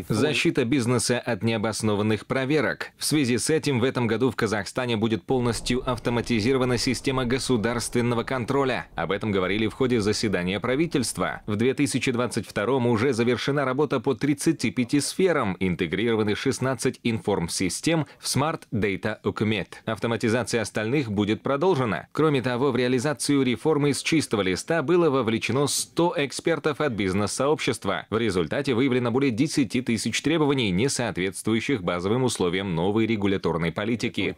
Защита бизнеса от необоснованных проверок. В связи с этим в этом году в Казахстане будет полностью автоматизирована система государственного контроля. Об этом говорили в ходе заседания правительства. В 2022 уже завершена работа по 35 сферам, интегрированы 16 информсистем в Smart Data Ukumet. Автоматизация остальных будет продолжена. Кроме того, в реализацию реформы с чистого листа было вовлечено 100 экспертов от бизнес-сообщества. В результате выявлено более 10 тысяч требований, не соответствующих базовым условиям новой регуляторной политики.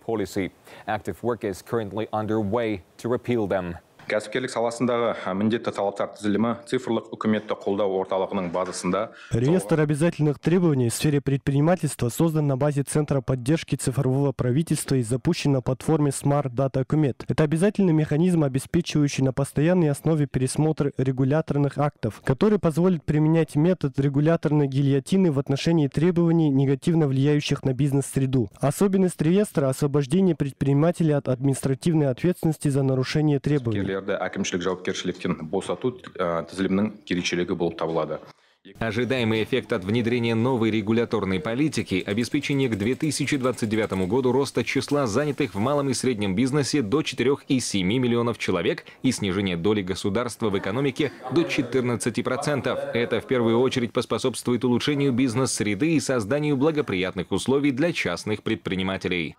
Кәсіпкерлік саласындағы міндетті талаптар тізілімі цифрлық үкіметті қолдау орталығының базасында. Реестр обязательных требований в сфере предпринимательства создан на базе Центра поддержки цифрового правительства и запущен на платформе Smart Data Ukumet. Это обязательный механизм, обеспечивающий на постоянной основе пересмотр регуляторных актов, который позволит применять метод регуляторной гильотины в отношении требований, негативно влияющих на бизнес-среду. Особенность реестра – освобождение предпринимателя от административной ответственности за нарушение требований. Әкімшілік жауапкершіліктен босату тізілімнің ерекшелігі болып табылады. Ожидаемый эффект от внедрения новой регуляторной политики – обеспечение к 2029 году роста числа занятых в малом и среднем бизнесе до 4,7 миллионов человек и снижение доли государства в экономике до 14%. Это в первую очередь поспособствует улучшению бизнес-среды и созданию благоприятных условий для частных предпринимателей.